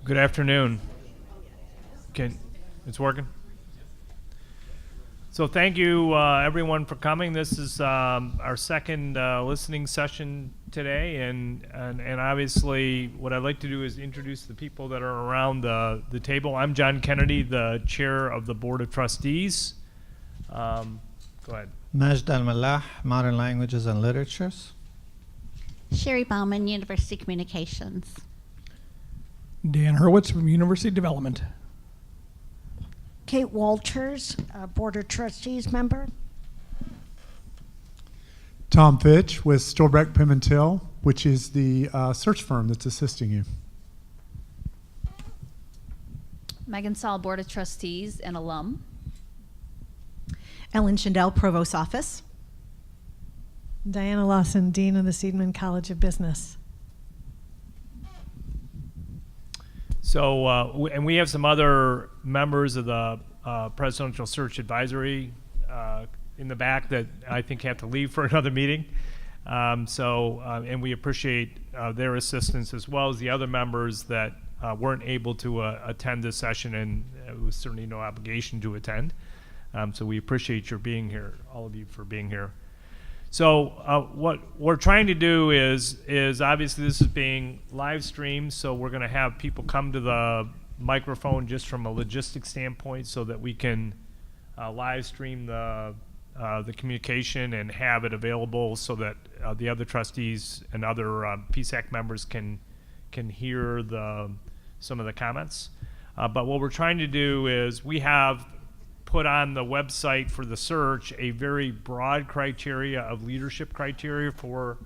Good afternoon. It's working? So thank you, everyone, for coming. This is our second listening session today, and obviously what I'd like to do is introduce the people that are around the table. I'm John Kennedy, the chair of the Board of Trustees. Go ahead. Majd Al-Mallah, Modern Languages and Literatures. Sherry Bauman, University Communications. Dan Hurwitz from University Development. Kate Walters, Board of Trustees member. Tom Fitch with Storbeck Pimentel, which is the search firm that's assisting you. Megan Saul, Board of Trustees and alum. Ellen Schindel, Provost Office. Diana Lawson, Dean of the Seidman College of Business. So, and we have some other members of the Presidential Search Advisory in the back that I think have to leave for another meeting. And we appreciate their assistance, as well as the other members that weren't able to attend this session, and it was certainly no obligation to attend. So we appreciate your being here, all of you, for being here. So what we're trying to do is obviously this is being live streamed, so we're going to have people come to the microphone just from a logistics standpoint, so that we can live stream the communication and have it available, so that the other trustees and other PSAC members can hear some of the comments. But what we're trying to do is we have put on the website for the search a very broad criteria of leadership criteria for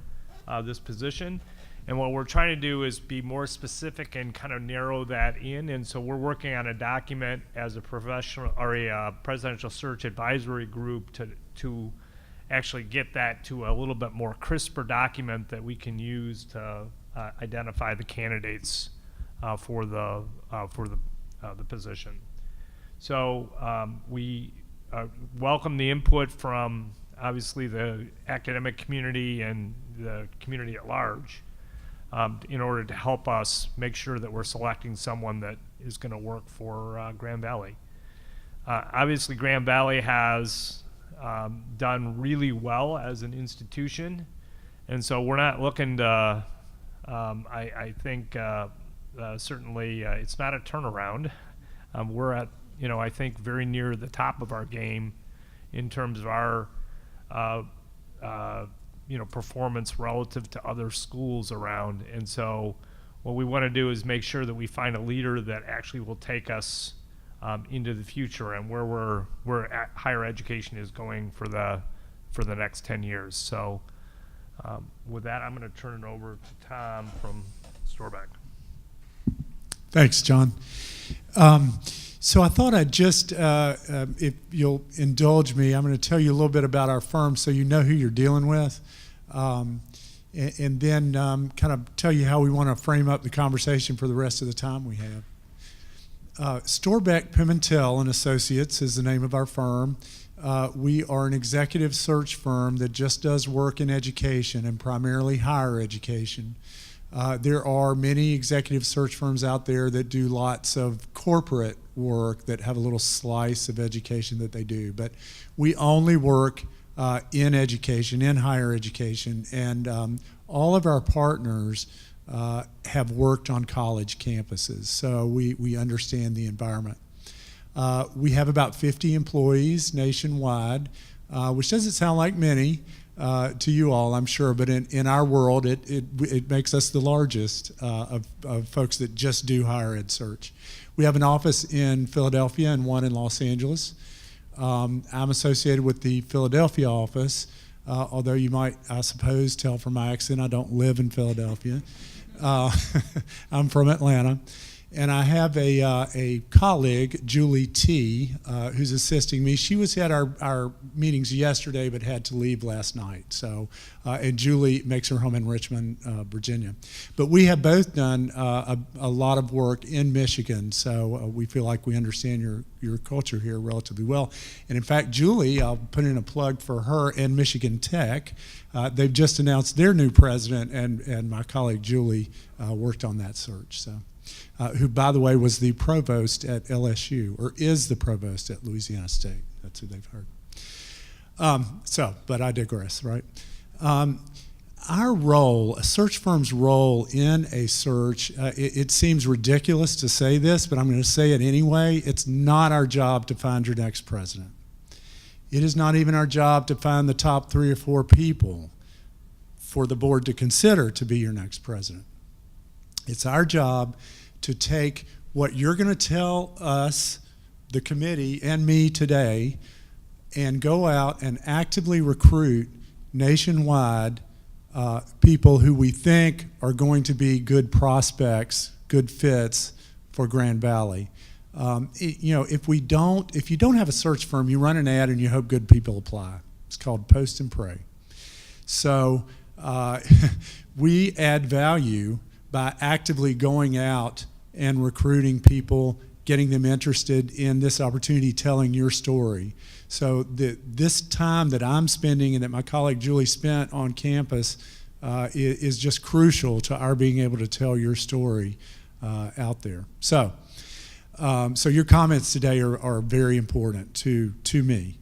this position. And what we're trying to do is be more specific and kind of narrow that in. And so we're working on a document as a professional or a presidential search advisory group to actually get that to a little bit more crisper document that we can use to identify the candidates for the position. So we welcome the input from obviously the academic community and the community at large in order to help us make sure that we're selecting someone that is going to work for Grand Valley. Obviously, Grand Valley has done really well as an institution, and so we're not looking to, I think certainly it's not a turnaround. We're at, I think, very near the top of our game in terms of our, performance relative to other schools around. And so what we want to do is make sure that we find a leader that actually will take us into the future and where higher education is going for the next 10 years. So with that, I'm going to turn it over to Tom from Storbeck. Thanks, John. So I thought I'd just, if you'll indulge me, I'm going to tell you a little bit about our firm so you know who you're dealing with, and then kind of tell you how we want to frame up the conversation for the rest of the time we have. Storbeck Pimentel and Associates is the name of our firm. We are an executive search firm that just does work in education and primarily higher education. There are many executive search firms out there that do lots of corporate work that have a little slice of education that they do, but we only work in education, in higher education, and all of our partners have worked on college campuses, so we understand the environment. We have about 50 employees nationwide, which doesn't sound like many to you all, I'm sure, but in our world, it makes us the largest of folks that just do higher ed search. We have an office in Philadelphia and one in Los Angeles. I'm associated with the Philadelphia office, although you might, I suppose, tell from my accent I don't live in Philadelphia. I'm from Atlanta. And I have a colleague, Julie T., who's assisting me. She was at our meetings yesterday but had to leave last night. So, and Julie makes her home in Richmond, Virginia. But we have both done a lot of work in Michigan, so we feel like we understand your culture here relatively well. And in fact, Julie, I'll put in a plug for her and Michigan Tech. They've just announced their new president, and my colleague Julie worked on that search. So. who, by the way, was the provost at LSU, or is the provost at Louisiana State. That's who they've heard. But I digress, right? Our role, a search firm's role in a search, it seems ridiculous to say this, but I'm going to say it anyway. It's not our job to find your next president. It is not even our job to find the top 3 or 4 people for the board to consider to be your next president. It's our job to take what you're going to tell us, the committee, and me today, and go out and actively recruit nationwide people who we think are going to be good prospects, good fits for Grand Valley. If you don't have a search firm, you run an ad and you hope good people apply. It's called post and pray. So we add value by actively going out and recruiting people, getting them interested in this opportunity, telling your story. So this time that I'm spending and that my colleague Julie spent on campus is just crucial to our being able to tell your story out there. So your comments today are very important to me,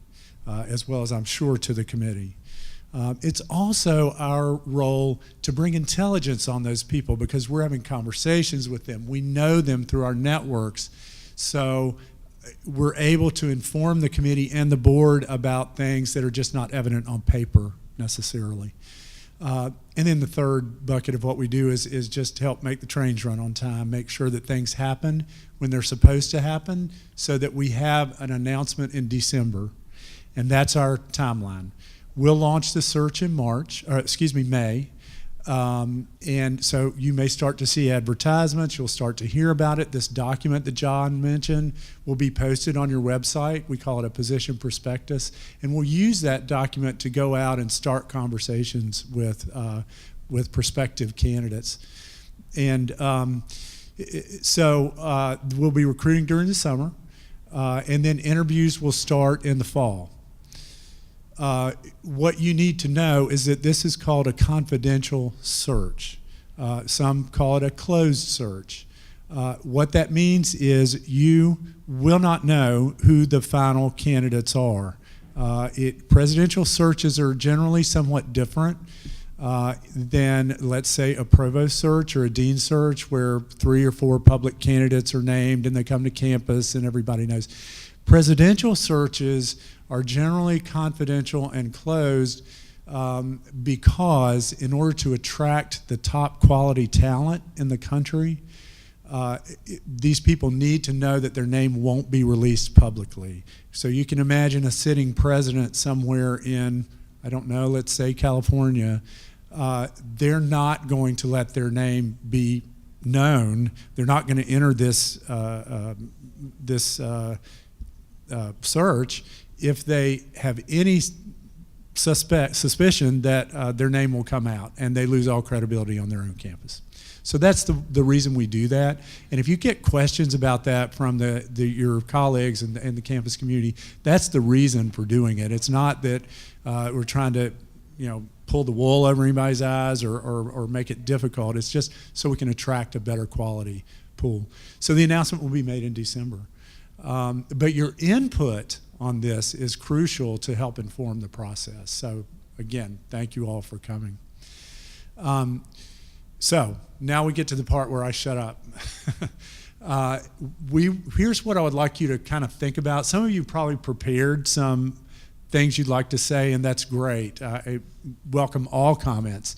as well as I'm sure to the committee. It's also our role to bring intelligence on those people because we're having conversations with them. We know them through our networks. So we're able to inform the committee and the board about things that are just not evident on paper necessarily. And then the third bucket of what we do is just help make the trains run on time, make sure that things happen when they're supposed to happen so that we have an announcement in December. And that's our timeline. We'll launch the search in May. And so you may start to see advertisements. You'll start to hear about it. This document that John mentioned will be posted on your website. We call it a position prospectus. And we'll use that document to go out and start conversations with prospective candidates. And so we'll be recruiting during the summer. And then interviews will start in the fall. What you need to know is that this is called a confidential search. Some call it a closed search. What that means is you will not know who the final candidates are. Presidential searches are generally somewhat different than, let's say, a provost search or a dean search where 3 or 4 public candidates are named and they come to campus and everybody knows. Presidential searches are generally confidential and closed because in order to attract the top quality talent in the country, these people need to know that their name won't be released publicly. So you can imagine a sitting president somewhere in, I don't know, let's say California. They're not going to let their name be known. They're not going to enter this search if they have any suspicion that their name will come out and they lose all credibility on their own campus. So that's the reason we do that. And if you get questions about that from your colleagues and the campus community, that's the reason for doing it. It's not that we're trying to, pull the wool over anybody's eyes or make it difficult. It's just so we can attract a better quality pool. So the announcement will be made in December. But your input on this is crucial to help inform the process. So again, thank you all for coming. So now we get to the part where I shut up. Here's what I would like you to kind of think about. Some of you probably prepared some things you'd like to say, and that's great. I welcome all comments.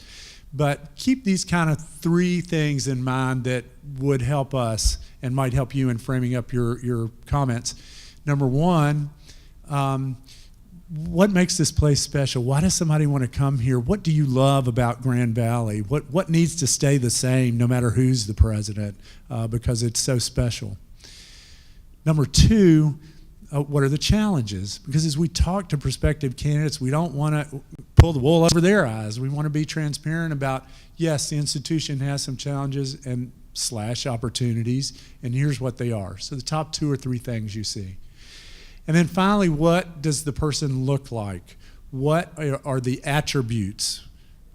But keep these kind of 3 things in mind that would help us and might help you in framing up your comments. Number 1, what makes this place special? Why does somebody want to come here? What do you love about Grand Valley? What needs to stay the same no matter who's the president because it's so special? Number 2, what are the challenges? Because as we talk to prospective candidates, we don't want to pull the wool over their eyes. We want to be transparent about, yes, the institution has some challenges and / opportunities, and here's what they are. So the top 2 or 3 things you see. And then finally, what does the person look like? What are the attributes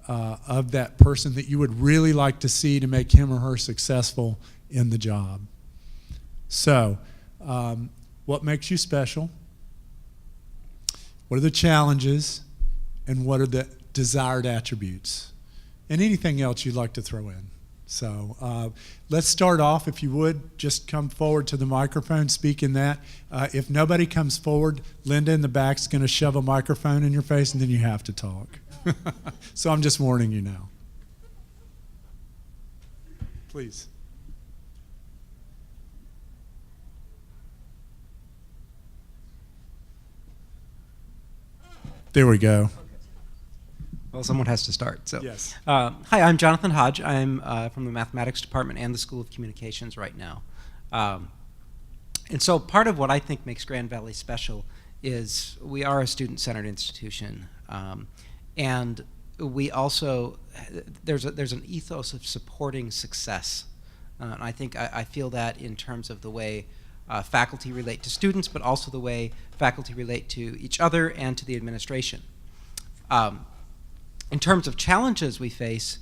of that person that you would really like to see to make him or her successful in the job. So, what makes you special? What are the challenges? And what are the desired attributes? And anything else you'd like to throw in. So let's start off, if you would, just come forward to the microphone, speak in that. If nobody comes forward, Linda in the back is going to shove a microphone in your face, and then you have to talk. So I'm just warning you now. Please. There we go. Well, someone has to start. So, Yes. Hi, I'm Jonathan Hodge. I'm from the mathematics department and the School of Communications right now. And so part of what I think makes Grand Valley special is we are a student-centered institution. And we also, there's an ethos of supporting success. And I think I feel that in terms of the way faculty relate to students, but also the way faculty relate to each other and to the administration. In terms of challenges we face,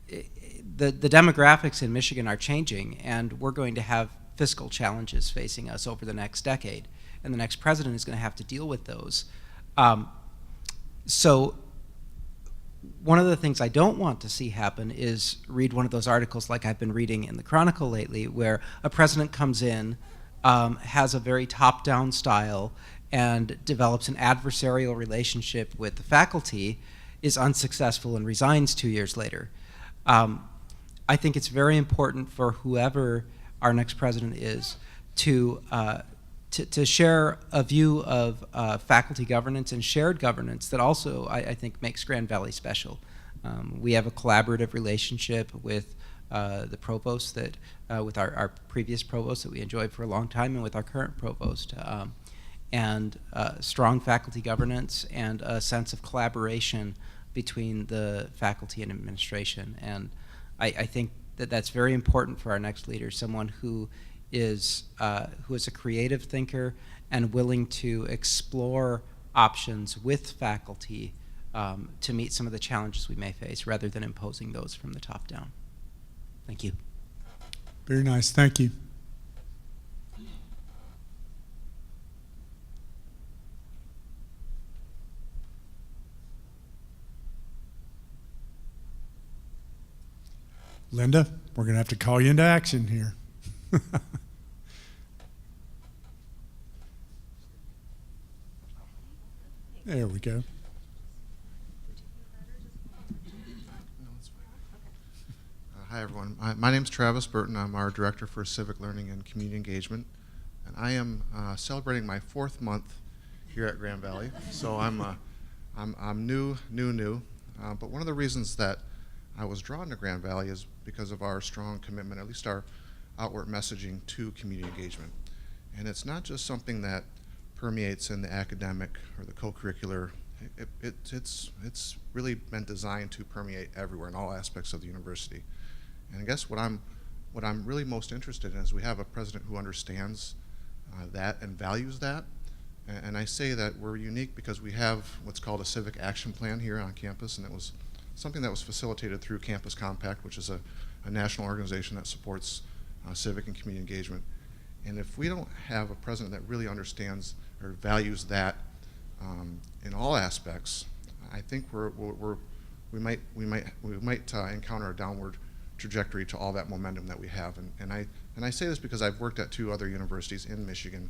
the demographics in Michigan are changing, and we're going to have fiscal challenges facing us over the next decade, and the next president is going to have to deal with those. So one of the things I don't want to see happen is read one of those articles like I've been reading in the Chronicle lately, where a president comes in, has a very top-down style, and develops an adversarial relationship with the faculty, is unsuccessful and resigns 2 years later. I think it's very important for whoever our next president is to share a view of faculty governance and shared governance that also I think makes Grand Valley special. We have a collaborative relationship with the provost that, with our previous provost that we enjoyed for a long time, and with our current provost. And strong faculty governance and a sense of collaboration between the faculty and administration. And I think that that's very important for our next leader, someone who is a creative thinker and willing to explore options with faculty to meet some of the challenges we may face, rather than imposing those from the top down. Thank you. Very nice. Thank you. Linda, we're going to have to call you into action here. There we go. Hi, everyone. My name is Travis Burton. I'm our Director for Civic Learning and Community Engagement. And I am celebrating my 4th month here at Grand Valley. So I'm new. But one of the reasons that I was drawn to Grand Valley is because of our strong commitment, at least our outward messaging to community engagement. And it's not just something that permeates in the academic or the co-curricular. It's really been designed to permeate everywhere in all aspects of the university. And I guess what I'm really most interested in is we have a president who understands that and values that. And I say that we're unique because we have what's called a civic action plan here on campus, and it was something that was facilitated through Campus Compact, which is a national organization that supports civic and community engagement. And if we don't have a president that really understands or values that in all aspects, I think we might encounter a downward trajectory to all that momentum that we have. And I say this because I've worked at 2 other universities in Michigan,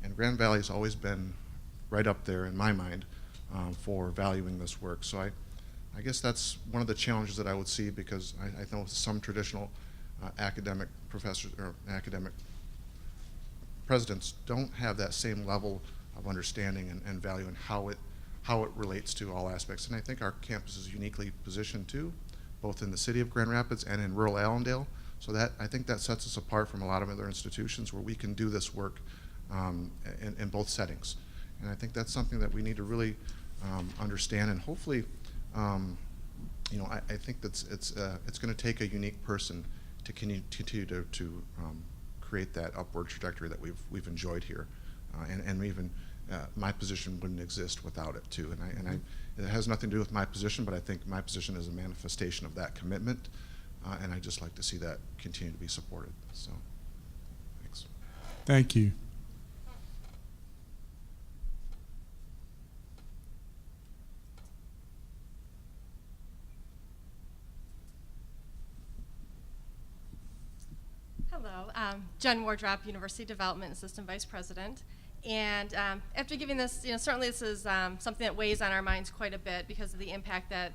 and Grand Valley has always been right up there in my mind for valuing this work. So I guess that's one of the challenges that I would see, because I know some traditional academic professors or academic presidents don't have that same level of understanding and value and how it relates to all aspects. And I think our campus is uniquely positioned too, both in the city of Grand Rapids and in rural Allendale. So I think that sets us apart from a lot of other institutions where we can do this work in both settings. And I think that's something that we need to really understand, and hopefully, I think that's it's going to take a unique person to continue to create that upward trajectory that we've enjoyed here, and even my position wouldn't exist without it too. And it has nothing to do with my position, but I think my position is a manifestation of that commitment, and I'd just like to see that continue to be supported. So, thanks. Thank you. Hello, Jen Wardrop, University Development Assistant Vice President. And after giving this, certainly this is something that weighs on our minds quite a bit because of the impact that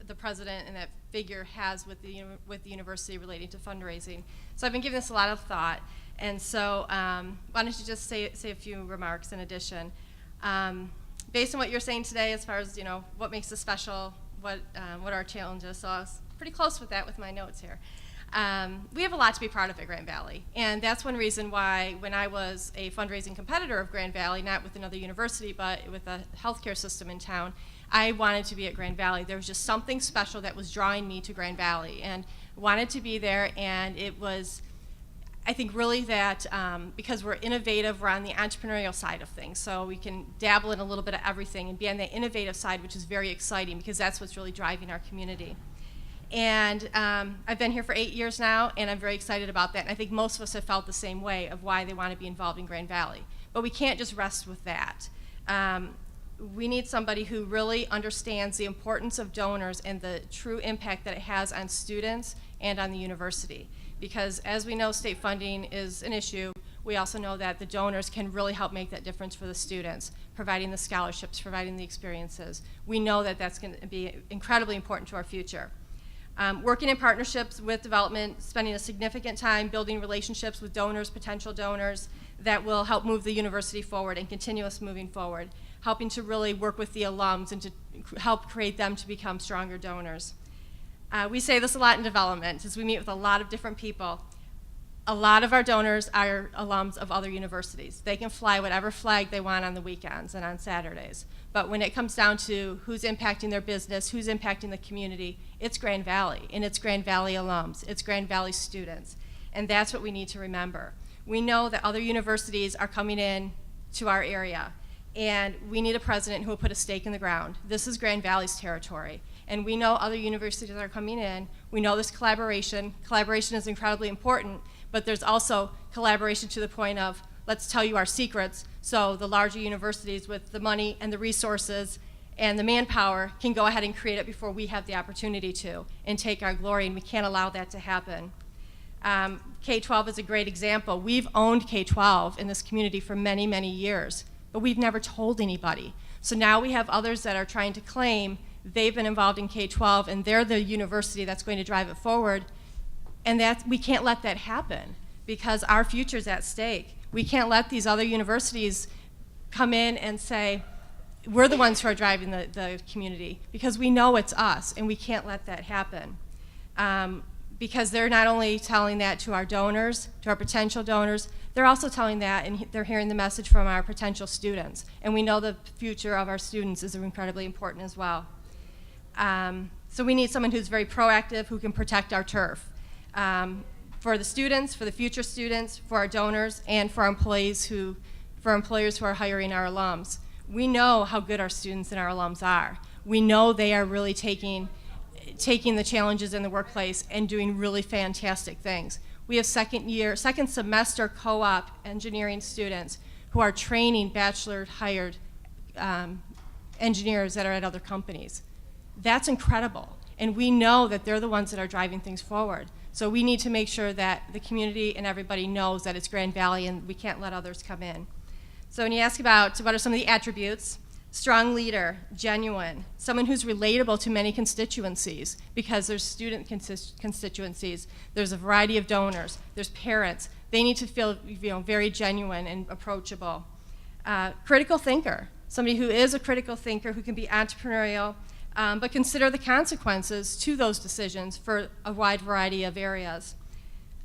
the president and that figure has with the university relating to fundraising. So I've been giving this a lot of thought. And so why don't you just say a few remarks in addition. Based on what you're saying today as far as, what makes us special, what are our challenges, so I was pretty close with that with my notes here. We have a lot to be proud of at Grand Valley, and that's one reason why when I was a fundraising competitor of Grand Valley, not with another university, but with a healthcare system in town, I wanted to be at Grand Valley. There was just something special that was drawing me to Grand Valley, and wanted to be there, and it was, I think, really that because we're innovative, we're on the entrepreneurial side of things, so we can dabble in a little bit of everything and be on the innovative side, which is very exciting because that's what's really driving our community. And I've been here for 8 years now, and I'm very excited about that. And I think most of us have felt the same way of why they want to be involved in Grand Valley. But we can't just rest with that. We need somebody who really understands the importance of donors and the true impact that it has on students and on the university. Because as we know, state funding is an issue. We also know that the donors can really help make that difference for the students, providing the scholarships, providing the experiences. We know that that's going to be incredibly important to our future. Working in partnerships with development, spending a significant time building relationships with donors, potential donors, that will help move the university forward and continue us moving forward, helping to really work with the alums and to help create them to become stronger donors. We say this a lot in development as we meet with a lot of different people. A lot of our donors are alums of other universities. They can fly whatever flag they want on the weekends and on Saturdays. But when it comes down to who's impacting their business, who's impacting the community, it's Grand Valley, and it's Grand Valley alums, it's Grand Valley students. And that's what we need to remember. We know that other universities are coming in to our area, and we need a president who will put a stake in the ground. This is Grand Valley's territory. And we know other universities are coming in. We know this collaboration. Collaboration is incredibly important, but there's also collaboration to the point of, let's tell you our secrets, so the larger universities with the money and the resources and the manpower can go ahead and create it before we have the opportunity to and take our glory, and we can't allow that to happen. K-12 is a great example. We've owned K-12 in this community for many, many years, but we've never told anybody. So now we have others that are trying to claim they've been involved in K-12 and they're the university that's going to drive it forward, and we can't let that happen because our future's at stake. We can't let these other universities come in and say, we're the ones who are driving the community, because we know it's us, and we can't let that happen. Because they're not only telling that to our donors, to our potential donors, they're also telling that, and they're hearing the message from our potential students. And we know the future of our students is incredibly important as well. So we need someone who's very proactive, who can protect our turf. For the students, for the future students, for our donors, and for our employees for employers who are hiring our alums. We know how good our students and our alums are. We know they are really taking the challenges in the workplace and doing really fantastic things. We have second semester co-op engineering students who are training bachelor hired engineers that are at other companies. That's incredible. And we know that they're the ones that are driving things forward. So we need to make sure that the community and everybody knows that it's Grand Valley and we can't let others come in. So when you ask about what are some of the attributes, strong leader, genuine, someone who's relatable to many constituencies, because there's student constituencies, there's a variety of donors, there's parents. They need to feel very genuine and approachable. Critical thinker, somebody who is a critical thinker, who can be entrepreneurial, but consider the consequences to those decisions for a wide variety of areas.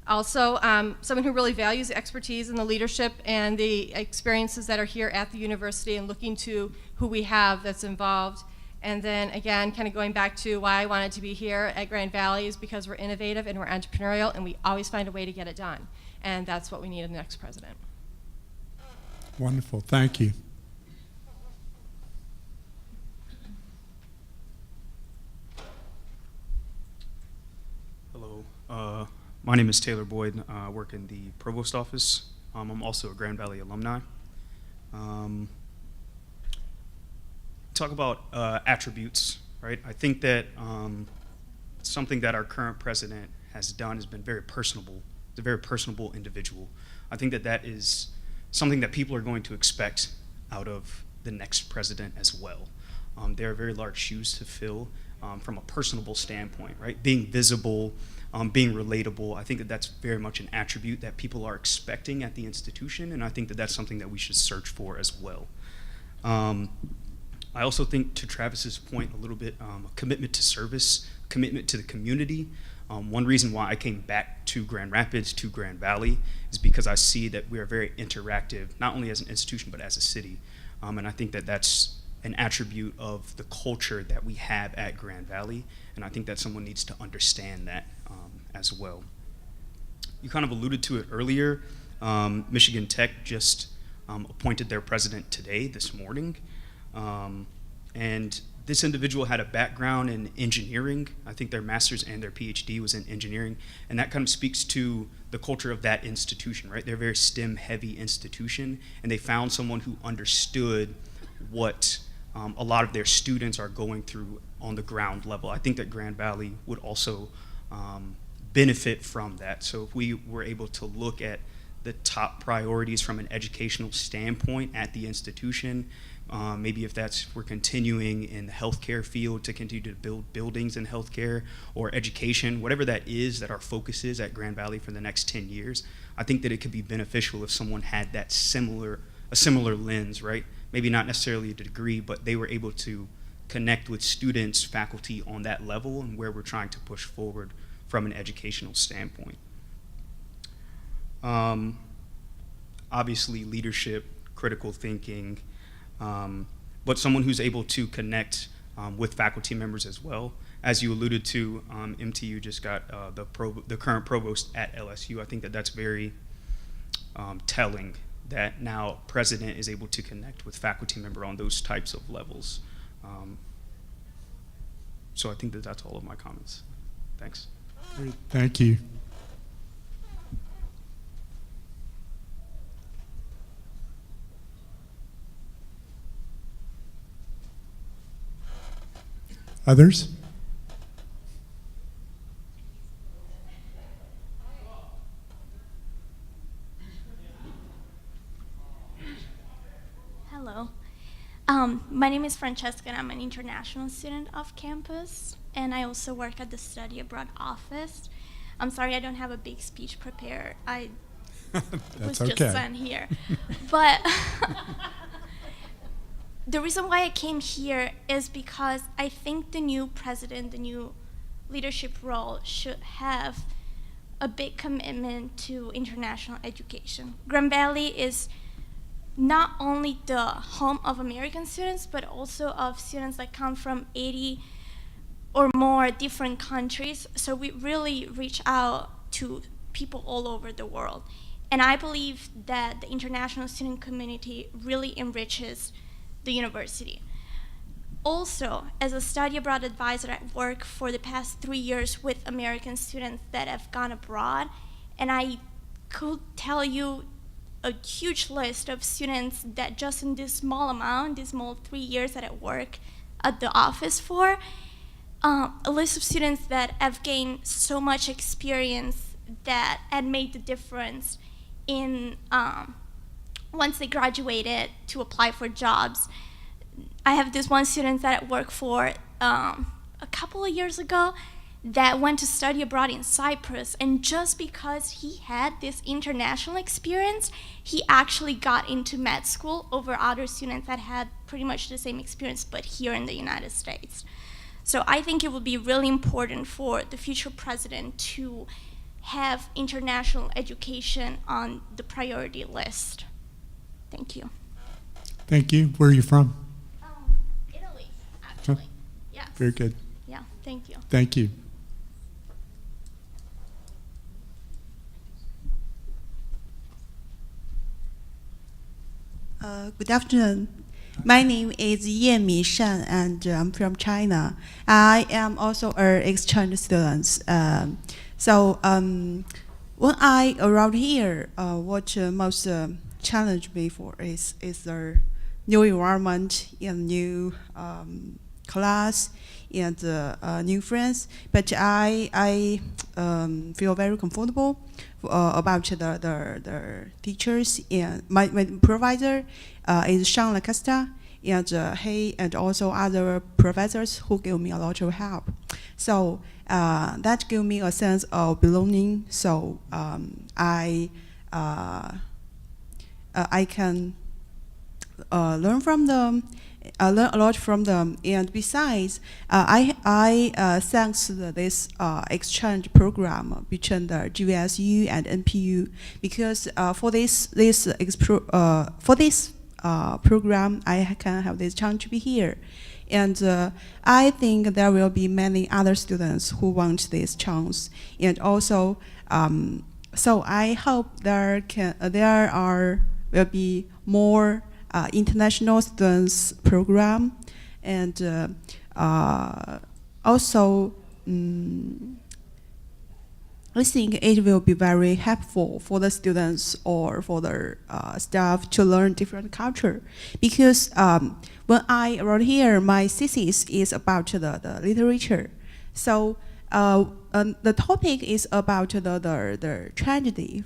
Also, someone who really values the expertise and the leadership and the experiences that are here at the university and looking to who we have that's involved. And then again, kind of going back to why I wanted to be here at Grand Valley is because we're innovative and we're entrepreneurial and we always find a way to get it done. And that's what we need in the next president. Wonderful, thank you. Hello, My name is Taylor Boyd. I work in the provost office. I'm also a Grand Valley alumni. Talk about attributes, right? I think that something that our current president has done has been very personable. He's a very personable individual. I think that that is something that people are going to expect out of the next president as well. There are very large shoes to fill from a personable standpoint, right? Being visible, being relatable. I think that that's very much an attribute that people are expecting at the institution, and I think that that's something that we should search for as well. I also think, to Travis's point a little bit, a commitment to service, commitment to the community. One reason why I came back to Grand Rapids, to Grand Valley, is because I see that we are very interactive, not only as an institution, but as a city. And I think that that's an attribute of the culture that we have at Grand Valley, and I think that someone needs to understand that as well. You kind of alluded to it earlier. Michigan Tech just appointed their president today, this morning, and this individual had a background in engineering. I think their master's and their PhD was in engineering, and that kind of speaks to the culture of that institution, right? They're a very STEM-heavy institution, and they found someone who understood what a lot of their students are going through on the ground level. I think that Grand Valley would also benefit from that. So if we were able to look at the top priorities from an educational standpoint at the institution, maybe if we're continuing in the healthcare field to continue to build buildings in healthcare or education, whatever that is that our focus is at Grand Valley for the next 10 years, I think that it could be beneficial if someone had that a similar lens, right? Maybe not necessarily a degree, but they were able to connect with students, faculty on that level and where we're trying to push forward from an educational standpoint. Obviously, leadership, critical thinking, but someone who's able to connect with faculty members as well. As you alluded to, MTU just got the current provost at LSU. I think that that's very telling that now president is able to connect with faculty member on those types of levels. So I think that that's all of my comments. Thanks. Great. Thank you. Others? Hello. My name is Francesca, and I'm an international student off campus, and I also work at the study abroad office. I'm sorry I don't have a big speech prepared. I was just sent here. But the reason why I came here is because I think the new president, the new leadership role should have a big commitment to international education. Grand Valley is not only the home of American students, but also of students that come from 80 or more different countries. So we really reach out to people all over the world. And I believe that the international student community really enriches the university. Also, as a study abroad advisor, I work for the past 3 years with American students that have gone abroad, and I could tell you a huge list of students that just in this small amount, these small 3 years that I work at the office for, a list of students that have gained so much experience that had made the difference in once they graduated to apply for jobs. I have this one student that I work for a couple of years ago that went to study abroad in Cyprus, and just because he had this international experience, he actually got into med school over other students that had pretty much the same experience, but here in the United States. So I think it would be really important for the future president to have international education on the priority list. Thank you. Thank you. Where are you from? Italy, actually. Huh? Yes. Very good. Yeah, thank you. Thank you. Good afternoon. My name is Misha, and I'm from China. I am also an exchange student. So when I arrived here, what most challenged me for is the new environment and new class and new friends. But I feel very comfortable about the teachers, and my provider is Sean Lacosta, and he and also other professors who give me a lot of help. So that gave me a sense of belonging. So I can learn from them, learn a lot from them. And besides, I thanks to this exchange program between the GVSU and NPU, because for this program, I can have this chance to be here. And I think there will be many other students who want this chance. And also, so I hope there will be more international students program, and also I think it will be very helpful for the students or for the staff to learn different culture. Because when I wrote here, my thesis is about the literature. So the topic is about the tragedy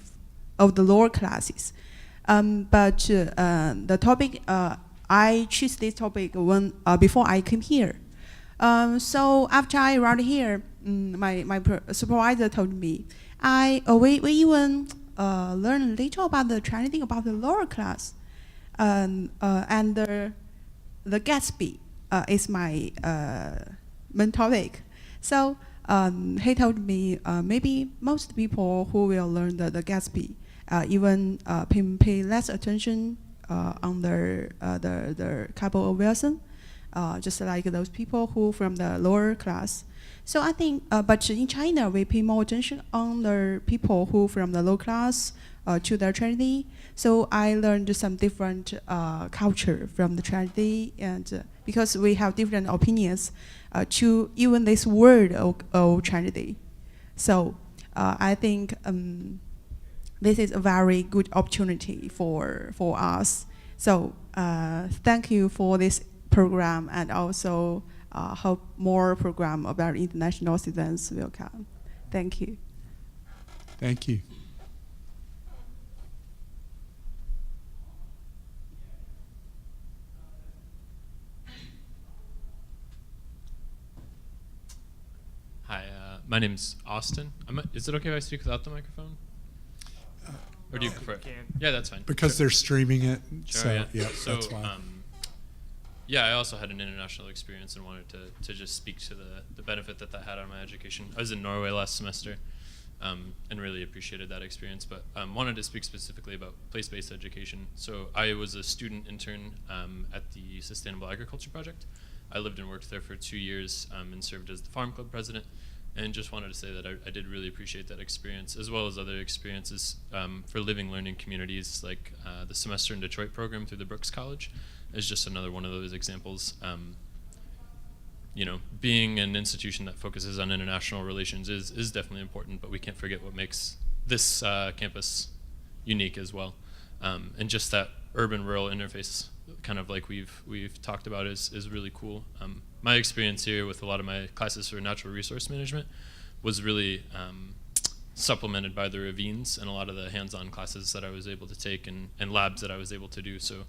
of the lower classes. But the topic, I choose this topic when before I came here. So after I arrived here, my supervisor told me, we even learn a little about the tragedy about the lower class, and the Gatsby is my main topic. So he told me maybe most people who will learn the Gatsby even pay less attention on the couple of Wilson, just like those people who from the lower class. So I think, but in China, we pay more attention on the people who from the low class to their tragedy. So I learned some different culture from the tragedy, and because we have different opinions to even this word of tragedy. So I think this is a very good opportunity for us. So thank you for this program, and also hope more program about international students will come. Thank you. Thank you. Hi, my name's Austin. Is it okay if I speak without the microphone? Or do you prefer? Yeah, that's fine. Because they're streaming it. Sure, So, yeah. so that's why. Yeah, I also had an international experience and wanted to just speak to the benefit that had on my education. I was in Norway last semester and really appreciated that experience, but wanted to speak specifically about place-based education. So I was a student intern at the Sustainable Agriculture Project. I lived and worked there for 2 years and served as the Farm Club president, and just wanted to say that I did really appreciate that experience, as well as other experiences for living learning communities, like the Semester in Detroit program through the Brooks College is just another one of those examples. You know, being an institution that focuses on international relations is definitely important, but we can't forget what makes this campus unique as well. And just that urban-rural interface, kind of like we've talked about, is really cool. My experience here with a lot of my classes for natural resource management was really supplemented by the ravines and a lot of the hands-on classes that I was able to take and labs that I was able to do. So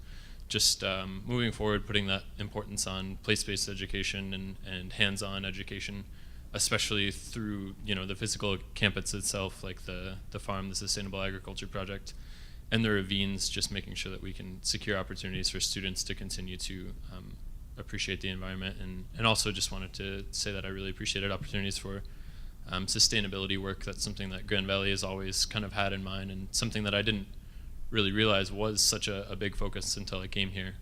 just moving forward, putting that importance on place-based education and hands-on education, especially through the physical campus itself, like the farm, the Sustainable Agriculture Project, and the ravines, just making sure that we can secure opportunities for students to continue to appreciate the environment. And also just wanted to say that I really appreciated opportunities for sustainability work. That's something that Grand Valley has always kind of had in mind, and something that I didn't really realize was such a big focus until I came here.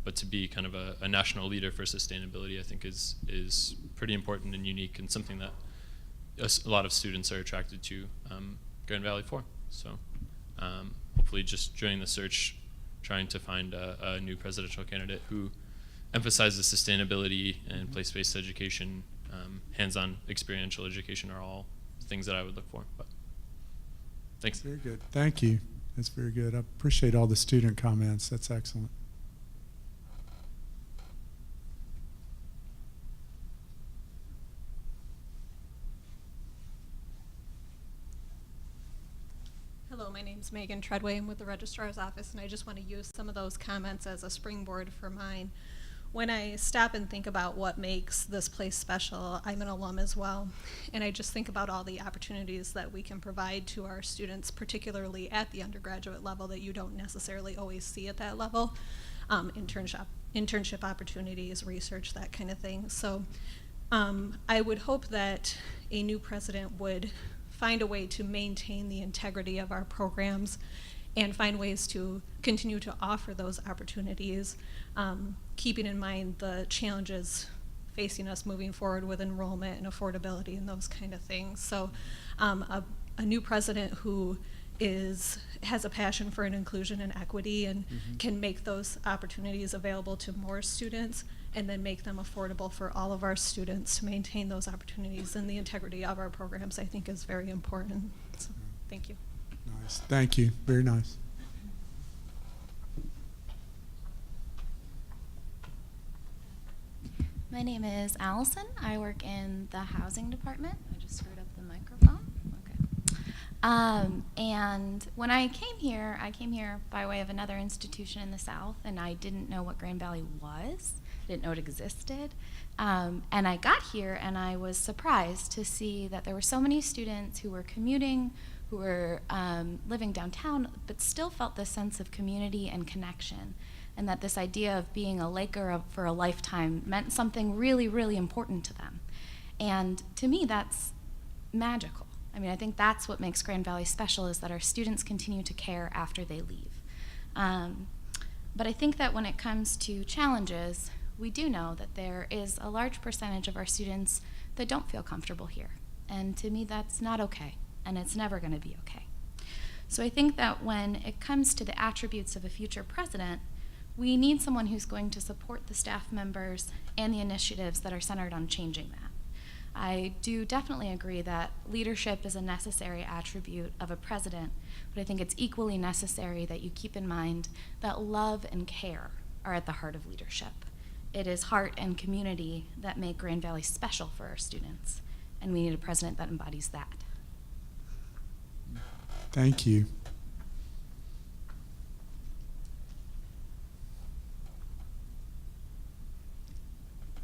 But to be kind of a national leader for sustainability, I think is pretty important and unique, and something that a lot of students are attracted to Grand Valley for. So hopefully just during the search, trying to find a new presidential candidate who emphasizes sustainability and place-based education, hands-on experiential education are all things that I would look for. But thanks. Very good. Thank you. That's very good. I appreciate all the student comments. That's excellent. Hello, my name's Megan Treadway. I'm with the Registrar's Office, and I just want to use some of those comments as a springboard for mine. When I stop and think about what makes this place special, I'm an alum as well, and I just think about all the opportunities that we can provide to our students, particularly at the undergraduate level, that you don't necessarily always see at that level. Internship opportunities, research, that kind of thing. So I would hope that a new president would find a way to maintain the integrity of our programs and find ways to continue to offer those opportunities, keeping in mind the challenges facing us moving forward with enrollment and affordability and those kind of things. So a new president who has a passion for an inclusion and equity and can make those opportunities available to more students and then make them affordable for all of our students to maintain those opportunities, and the integrity of our programs, I think, is very important. So, thank you. Nice. Thank you. Very nice. My name is Allison. I work in the housing department. I just screwed up the microphone. Okay. And when I came here by way of another institution in the South, and I didn't know what Grand Valley was. Didn't know it existed. And I got here and I was surprised to see that there were so many students who were commuting, who were living downtown, but still felt this sense of community and connection. And that this idea of being a Laker for a lifetime meant something really, really important to them. And to me, that's magical. I mean, I think that's what makes Grand Valley special, is that our students continue to care after they leave. But I think that when it comes to challenges, we do know that there is a large percentage of our students that don't feel comfortable here. And to me, that's not okay, and it's never going to be okay. So I think that when it comes to the attributes of a future president, we need someone who's going to support the staff members and the initiatives that are centered on changing that. I do definitely agree that leadership is a necessary attribute of a president, but I think it's equally necessary that you keep in mind that love and care are at the heart of leadership. It is heart and community that make Grand Valley special for our students, and we need a president that embodies that. Thank you.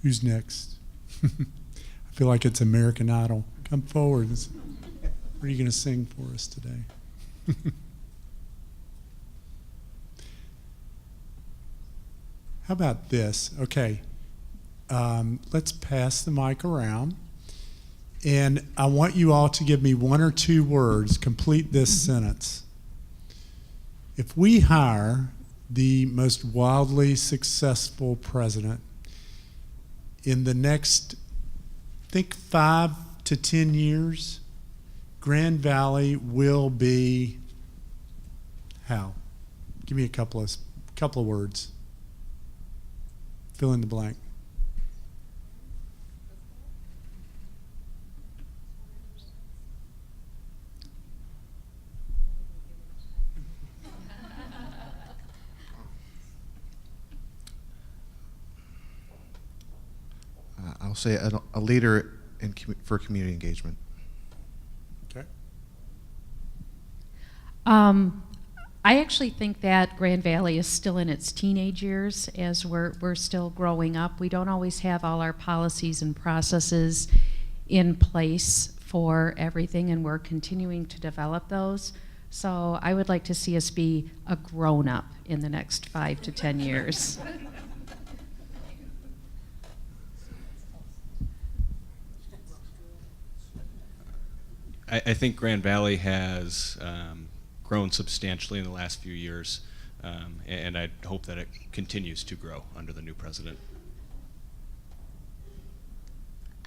Who's next? I feel like it's American Idol. Come forward. What are you going to sing for us today? How about this? Okay, let's pass the mic around. And I want you all to give me one or two words, complete this sentence. If we hire the most wildly successful president in the next, I think, 5 to 10 years, Grand Valley will be how? Give me a couple of words. Fill in the blank. I'll say a leader for community engagement. Okay. I actually think that Grand Valley is still in its teenage years as we're still growing up. We don't always have all our policies and processes in place for everything, and we're continuing to develop those. So I would like to see us be a grown-up in the next 5 to 10 years. I think Grand Valley has grown substantially in the last few years, and I hope that it continues to grow under the new president.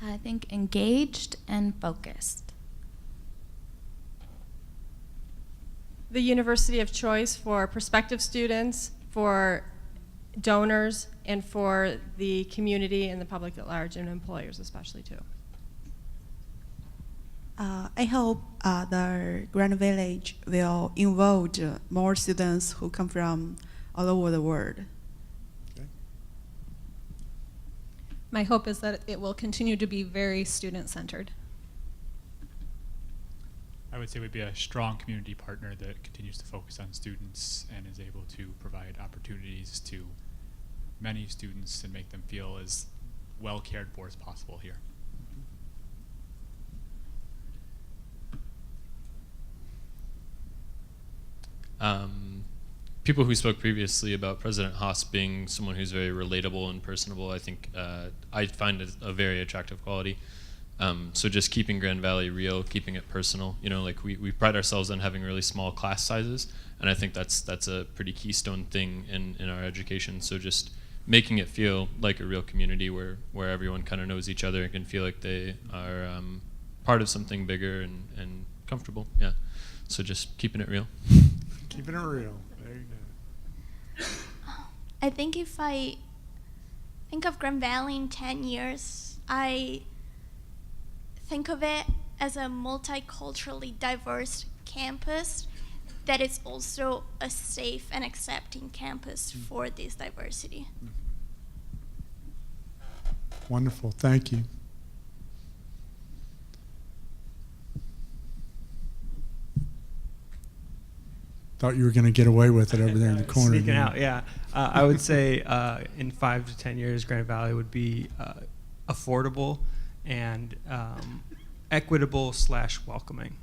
I think engaged and focused. The university of choice for prospective students, for donors, and for the community and the public at large, and employers especially too. I hope the Grand Village will involve more students who come from all over the world. My hope is that it will continue to be very student-centered. I would say we'd be a strong community partner that continues to focus on students and is able to provide opportunities to many students and make them feel as well cared for as possible here. People who spoke previously about President Haas being someone who's very relatable and personable, I think I find it a very attractive quality. So just keeping Grand Valley real, keeping it personal. You know, like we pride ourselves on having really small class sizes, and I think that's a pretty keystone thing in our education. So just making it feel like a real community where everyone kind of knows each other and can feel like they are part of something bigger and comfortable. Yeah. So just keeping it real. Keeping it real. There you go. I think if I think of Grand Valley in 10 years, I think of it as a multiculturally diverse campus that is also a safe and accepting campus for this diversity. Wonderful. Thank you. Thought you were going to get away with it over there in the corner. Sneaking out, yeah. I would say in 5 to 10 years, Grand Valley would be affordable and equitable / welcoming.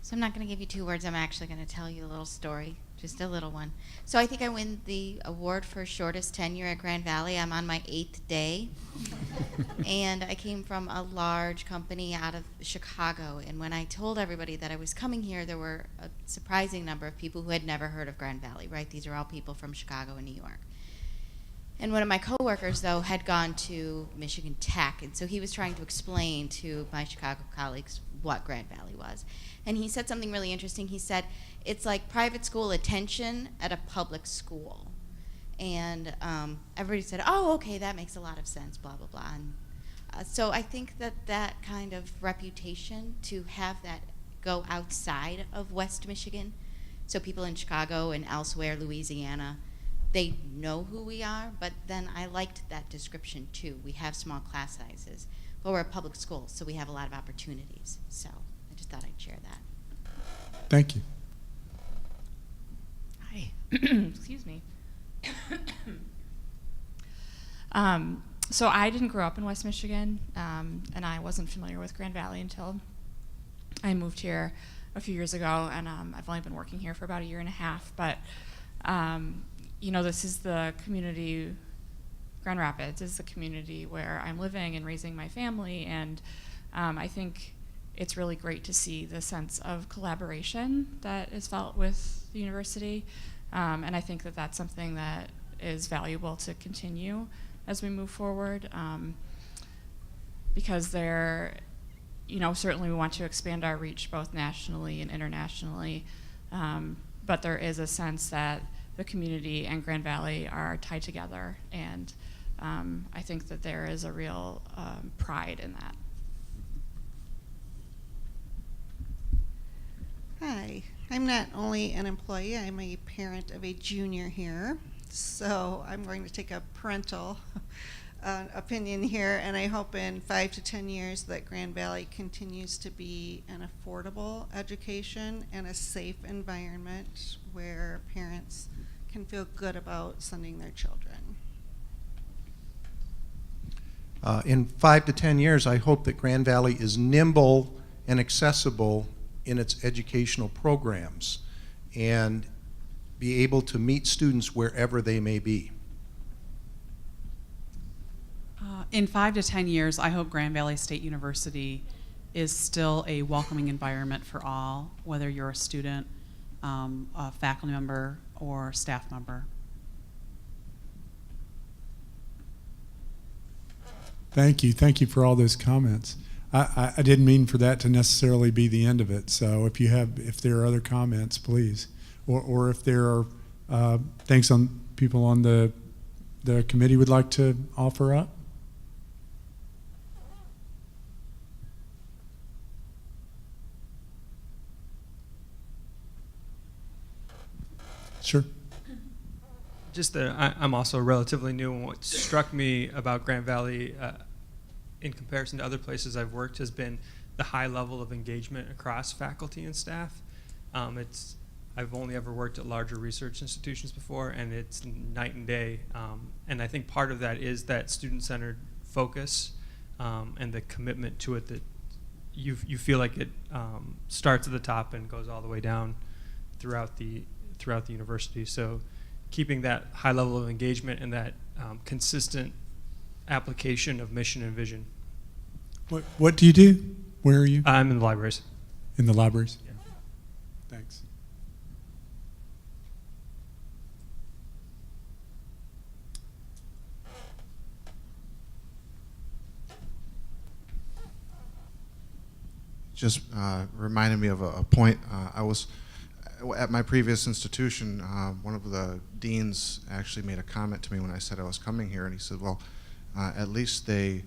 So I'm not going to give you 2 words. I'm actually going to tell you a little story, just a little one. So I think I win the award for shortest tenure at Grand Valley. I'm on my 8th day. And I came from a large company out of Chicago. And when I told everybody that I was coming here, there were a surprising number of people who had never heard of Grand Valley, right? These are all people from Chicago and New York. And one of my coworkers, though, had gone to Michigan Tech. And so he was trying to explain to my Chicago colleagues what Grand Valley was. And he said something really interesting. He said, it's like private school attention at a public school. And everybody said, oh, okay, that makes a lot of sense, blah, blah, blah. And so I think that kind of reputation, to have that go outside of West Michigan, so people in Chicago and elsewhere, Louisiana, they know who we are, but then I liked that description too. We have small class sizes, but we're a public school, so we have a lot of opportunities. So I just thought I'd share that. Thank you. Hi. Excuse me. So I didn't grow up in West Michigan, and I wasn't familiar with Grand Valley until I moved here a few years ago, and I've only been working here for about 1.5 years. But you know, this is the community. Grand Rapids is the community where I'm living and raising my family, and I think it's really great to see the sense of collaboration that is felt with the university, and I think that that's something that is valuable to continue as we move forward, because there, you know, certainly we want to expand our reach both nationally and internationally, but there is a sense that the community and Grand Valley are tied together, and I think that there is a real pride in that. Hi, I'm not only an employee, I'm a parent of a junior here, so I'm going to take a parental opinion here, and I hope in 5 to 10 years that Grand Valley continues to be an affordable education and a safe environment where parents can feel good about sending their children. In 5 to 10 years, I hope that Grand Valley is nimble and accessible in its educational programs and be able to meet students wherever they may be. In 5 to 10 years, I hope Grand Valley State University is still a welcoming environment for all, whether you're a student, a faculty member, or staff member. Thank you. Thank you for all those comments. I didn't mean for that to necessarily be the end of it. So if there are other comments, please, or if there are things on people on the the committee would like to offer up? Sure. Just I'm also relatively new, and what struck me about Grand Valley in comparison to other places I've worked has been the high level of engagement across faculty and staff. I've only ever worked at larger research institutions before, and it's night and day. And I think part of that is that student-centered focus and the commitment to it, that you feel like it starts at the top and goes all the way down throughout the university. So keeping that high level of engagement and that consistent application of mission and vision. What do you do? Where are you? I'm in the libraries. In the libraries? Yeah. Thanks. Just reminded me of a point. I was at my previous institution. One of the deans actually made a comment to me when I said I was coming here, and he said, "Well, at least they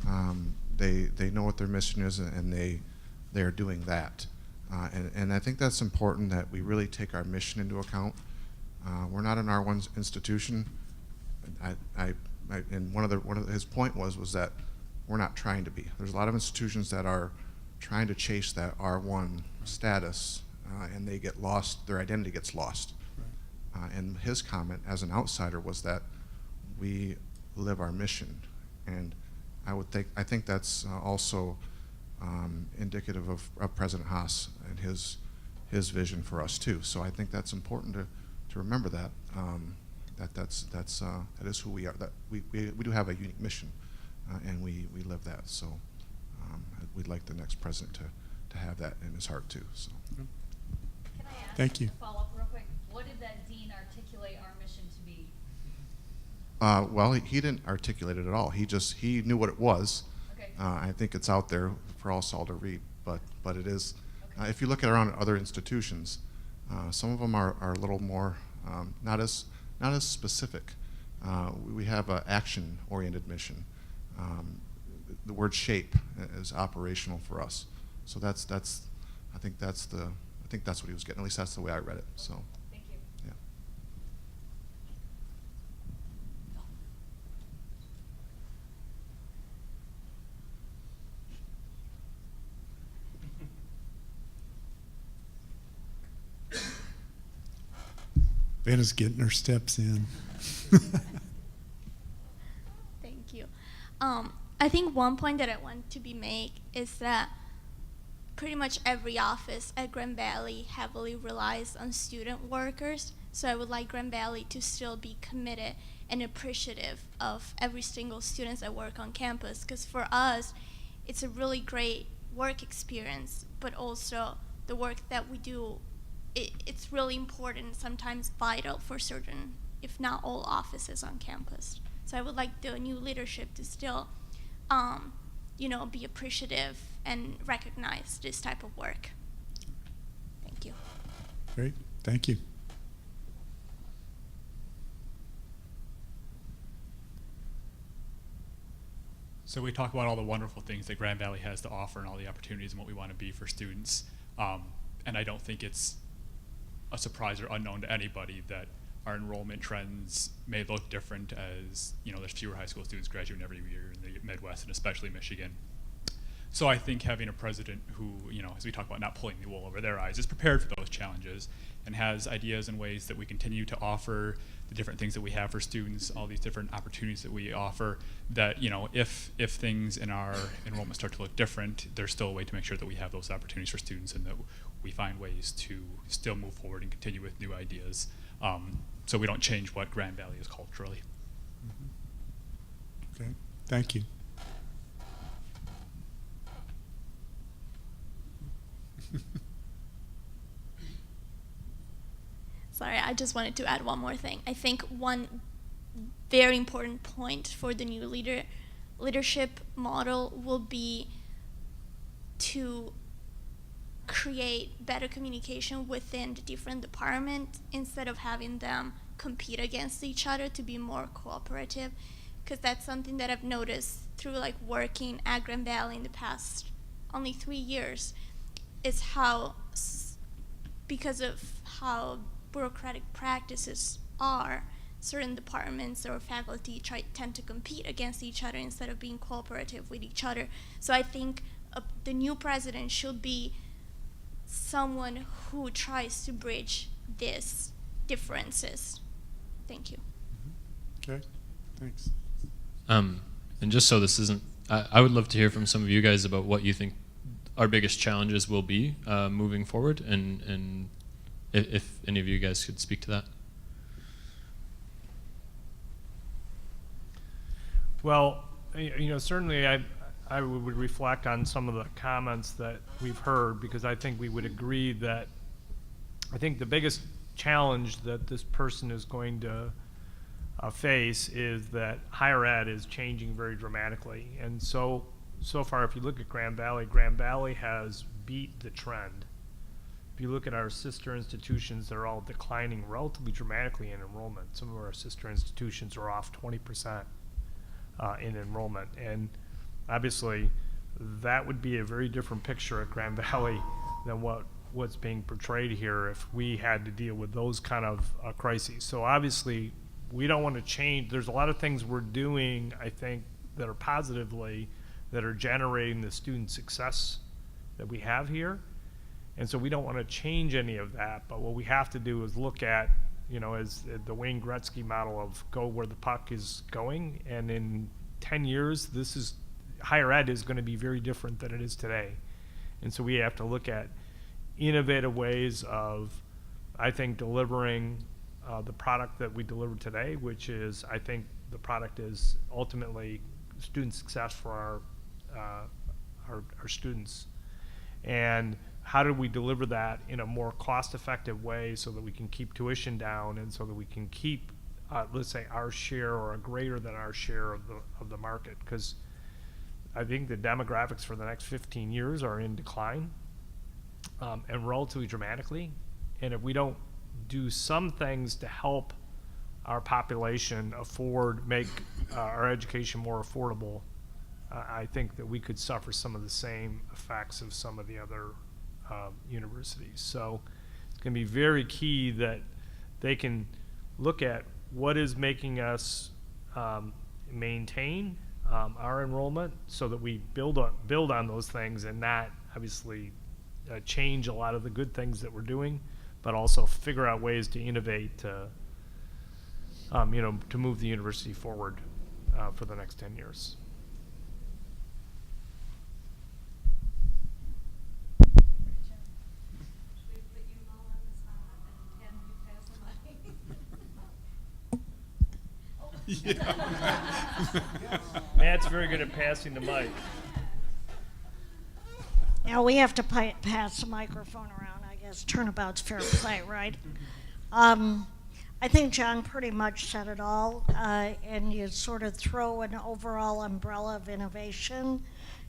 know what their mission is, and they are doing that." And I think that's important, that we really take our mission into account. We're not an R1 institution. And one of his point was that we're not trying to be. There's a lot of institutions that are trying to chase that R1 status, and they get lost. Their identity gets lost. Right. And his comment, as an outsider, was that we live our mission, and I think that's also indicative of President Haas and his vision for us too. So I think that's important to remember that that is who we are. That we do have a unique mission, and we live that. So we'd like the next president to have that in his heart too. So. Can I ask Thank you. a follow-up real quick? What did that dean articulate our mission to be? Well, he didn't articulate it at all. He knew what it was. Okay. I think it's out there for us all to read, but it is. Okay. If you look at around other institutions, some of them are a little more not as specific. We have an action-oriented mission. The word shape is operational for us. So I think that's what he was getting. At least that's the way I read it. So. Thank you. Yeah. Vanna's getting her steps in. Thank you. I think one point that I want to be made is that pretty much every office at Grand Valley heavily relies on student workers. So I would like Grand Valley to still be committed and appreciative of every single student that work on campus, because for us, it's a really great work experience, but also the work that we do, it's really important, sometimes vital for certain, if not all, offices on campus. So I would like the new leadership to still be appreciative and recognize this type of work. Thank you. Great, thank you. So we talk about all the wonderful things that Grand Valley has to offer and all the opportunities and what we want to be for students. And I don't think it's a surprise or unknown to anybody that our enrollment trends may look different, as there's fewer high school students graduating every year in the Midwest and especially Michigan. So I think having a president who, as we talk about not pulling the wool over their eyes, is prepared for those challenges and has ideas and ways that we continue to offer the different things that we have for students, all these different opportunities that we offer, that if things in our enrollment start to look different, there's still a way to make sure that we have those opportunities for students and that we find ways to still move forward and continue with new ideas, so we don't change what Grand Valley is culturally. Okay, thank you. Sorry, I just wanted to add one more thing. I think one very important point for the new leadership model will be to create better communication within the different departments instead of having them compete against each other to be more cooperative, because that's something that I've noticed through like working at Grand Valley in the past only 3 years, is how because of how bureaucratic practices are, certain departments or faculty tend to compete against each other instead of being cooperative with each other. So I think the new president should be someone who tries to bridge these differences. Thank you. Okay, thanks. And just so this isn't, I would love to hear from some of you guys about what you think our biggest challenges will be moving forward, and if any of you guys could speak to that. Well, certainly I would reflect on some of the comments that we've heard, because I think we would agree that I think the biggest challenge that this person is going to face is that higher ed is changing very dramatically. And so far, if you look at Grand Valley has beat the trend. If you look at our sister institutions, they're all declining relatively dramatically in enrollment. Some of our sister institutions are off 20% in enrollment. And obviously, that would be a very different picture at Grand Valley than what's being portrayed here if we had to deal with those kind of crises. So obviously, we don't want to change. There's a lot of things we're doing, I think, that are positively, that are generating the student success that we have here. And so we don't want to change any of that, but what we have to do is look at, as the Wayne Gretzky model of go where the puck is going. And in 10 years, higher ed is going to be very different than it is today. And so we have to look at innovative ways of, I think, delivering the product that we deliver today, which is, I think the product is ultimately student success for our students. And how do we deliver that in a more cost-effective way so that we can keep tuition down, and so that we can keep, let's say, our share or a greater than our share of the market? Because I think the demographics for the next 15 years are in decline, and relatively dramatically. And if we don't do some things to help our population make our education more affordable, I think that we could suffer some of the same effects of some of the other universities. So it's going to be very key that they can look at what is making us maintain our enrollment, so that we build on those things, and not obviously change a lot of the good things that we're doing, but also figure out ways to innovate to move the university forward for the next 10 years. Matt's very good at passing the mic. Now we have to pass the microphone around, I guess. Turnabout's fair play, right? I think John pretty much said it all, and you sort of throw an overall umbrella of innovation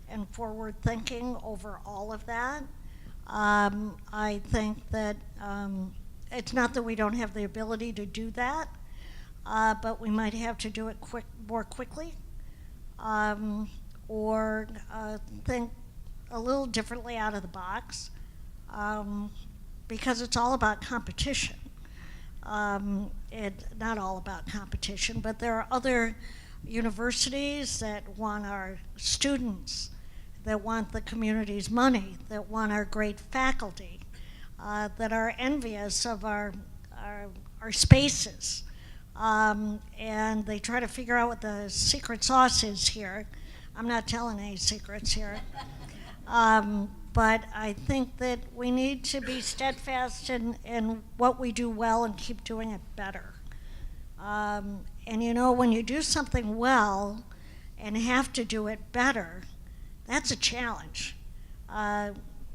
and forward thinking over all of that. I think that it's not that we don't have the ability to do that, but we might have to do it more quickly, or think a little differently out of the box, because it's all about competition. Not all about competition, but there are other universities that want our students, that want the community's money, that want our great faculty, that are envious of our spaces. And they try to figure out what the secret sauce is here. I'm not telling any secrets here. But I think that we need to be steadfast in what we do well and keep doing it better. And when you do something well and have to do it better, that's a challenge.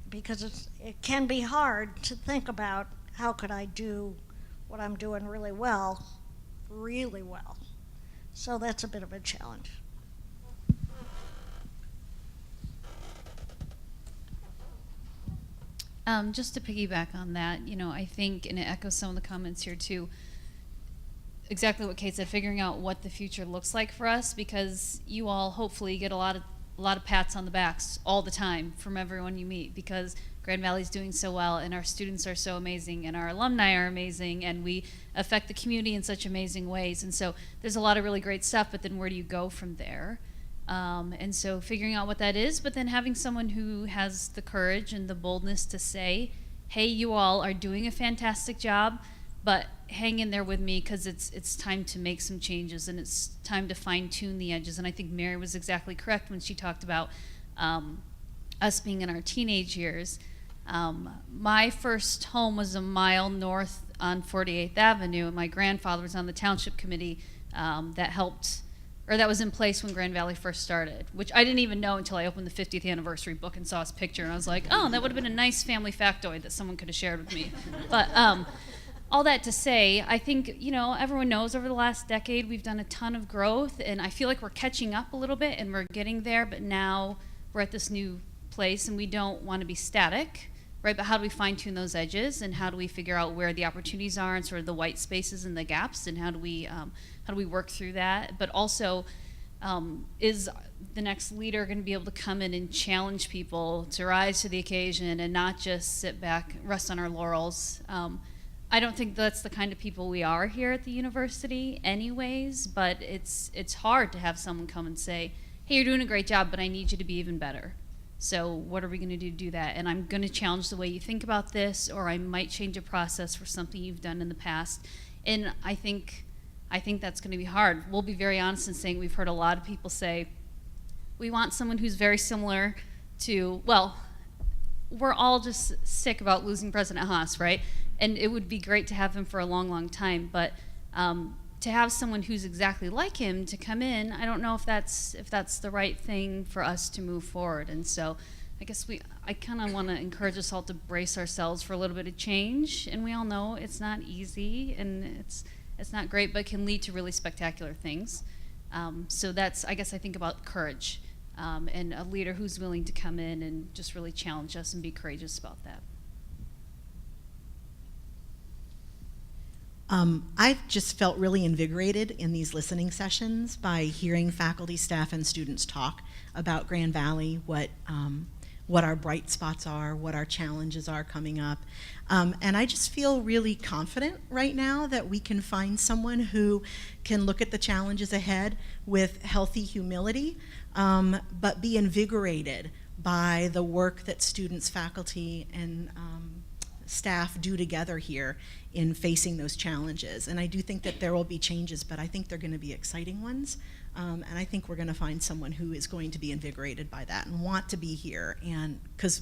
Because it can be hard to think about, how could I do what I'm doing really well. So that's a bit of a challenge. Just to piggyback on that, I think, and it echoes some of the comments here too, exactly what Kate said, figuring out what the future looks like for us, because you all hopefully get a lot of pats on the backs all the time from everyone you meet, because Grand Valley's doing so well and our students are so amazing and our alumni are amazing and we affect the community in such amazing ways. And so there's a lot of really great stuff, but then where do you go from there? And so figuring out what that is, but then having someone who has the courage and the boldness to say, hey, you all are doing a fantastic job, but hang in there with me, because it's time to make some changes and it's time to fine tune the edges. And I think Mary was exactly correct when she talked about us being in our teenage years. My first home was a mile north on 48th Avenue, and my grandfather was on the township committee that was in place when Grand Valley first started, which I didn't even know until I opened the 50th anniversary book and saw his picture, and I was like, oh, that would have been a nice family factoid that someone could have shared with me. But all that to say, I think, everyone knows over the last decade we've done a ton of growth, and I feel like we're catching up a little bit and we're getting there, but now we're at this new place and we don't want to be static, right? But how do we fine tune those edges, and how do we figure out where the opportunities are and sort of the white spaces and the gaps, and how do we work through that? But also, is the next leader going to be able to come in and challenge people to rise to the occasion and not just sit back, rest on our laurels? I don't think that's the kind of people we are here at the university anyways, but it's hard to have someone come and say, hey, you're doing a great job, but I need you to be even better. So what are we going to do that? And I'm going to challenge the way you think about this, or I might change a process for something you've done in the past. And I think that's going to be hard. We'll be very honest in saying we've heard a lot of people say, we want someone who's very similar to, well, we're all just sick about losing President Haas, right? And it would be great to have him for a long, long time, but to have someone who's exactly like him to come in, I don't know if that's the right thing for us to move forward. And so I guess I kind of want to encourage us all to brace ourselves for a little bit of change. And we all know it's not easy and it's not great, but can lead to really spectacular things. So I guess I think about courage and a leader who's willing to come in and just really challenge us and be courageous about that. I've just felt really invigorated in these listening sessions by hearing faculty, staff, and students talk about Grand Valley, what our bright spots are, what our challenges are coming up. And I just feel really confident right now that we can find someone who can look at the challenges ahead with healthy humility, but be invigorated by the work that students, faculty, and staff do together here in facing those challenges. And I do think that there will be changes, but I think they're going to be exciting ones. And I think we're going to find someone who is going to be invigorated by that and want to be here, and because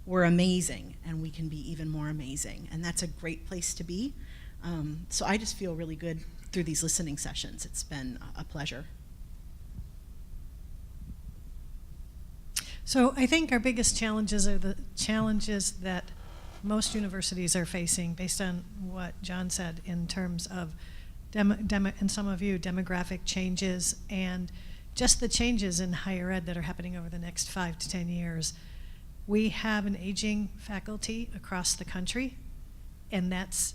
we're amazing and we can be even more amazing. And that's a great place to be. So I just feel really good through these listening sessions. It's been a pleasure. So I think our biggest challenges are the challenges that most universities are facing, based on what John said in terms of and some of you, demographic changes and just the changes in higher ed that are happening over the next 5 to 10 years. We have an aging faculty across the country, and that's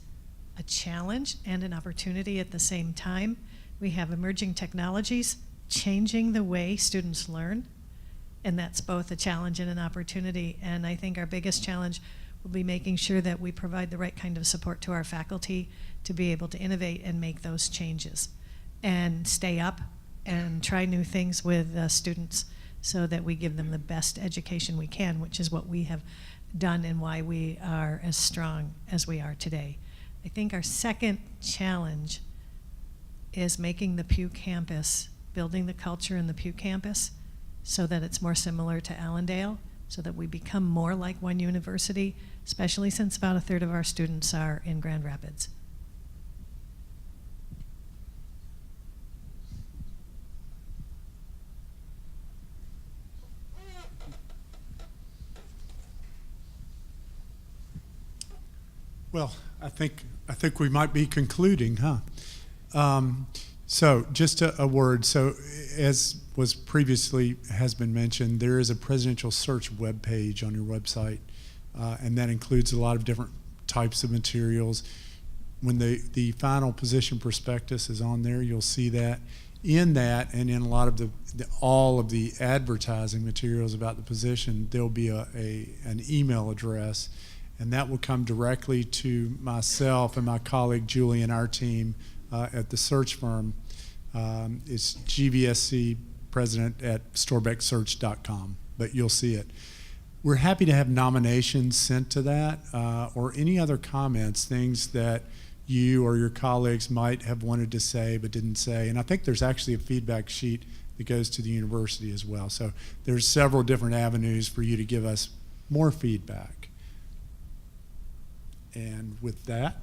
a challenge and an opportunity at the same time. We have emerging technologies changing the way students learn, and that's both a challenge and an opportunity. And I think our biggest challenge will be making sure that we provide the right kind of support to our faculty to be able to innovate and make those changes and stay up and try new things with students so that we give them the best education we can, which is what we have done and why we are as strong as we are today. I think our second challenge is making the Pew campus, building the culture in the Pew campus so that it's more similar to Allendale, so that we become more like one university, especially since about a third of our students are in Grand Rapids. Well, I think we might be concluding, huh? So just a word. So as was previously has been mentioned, there is a presidential search webpage on your website, and that includes a lot of different types of materials. when the final position prospectus is on there, you'll see that. In that, and in a lot of all of the advertising materials about the position, there'll be an email address, and that will come directly to myself and my colleague Julie and our team at the search firm. It's gvscpresident@storbecksearch.com, but you'll see it. We're happy to have nominations sent to that or any other comments, things that you or your colleagues might have wanted to say but didn't say. And I think there's actually a feedback sheet that goes to the university as well. So there's several different avenues for you to give us more feedback. And with that.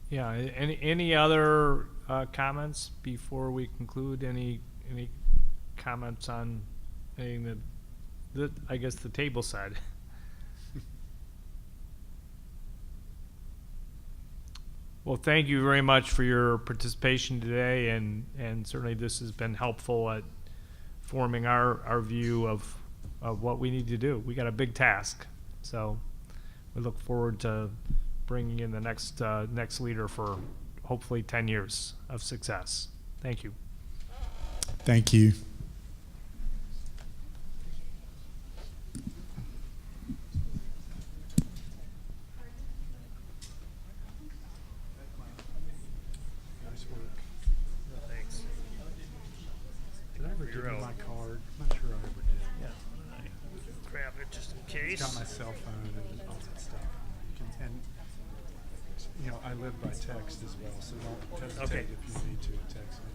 Yeah, any other comments before we conclude? Any comments on anything that I guess the table said? Well, thank you very much for your participation today, and certainly this has been helpful at forming our view of what we need to do. We got a big task, so we look forward to bringing in the next leader for hopefully 10 years of success. Thank you. Thank you. Thanks. Did I ever give you my card? I'm not sure I ever did. Yeah, I grab it just in case. It's got my cell phone and all that stuff. And you know, I live by text as well, so don't hesitate Okay. if you need to text me.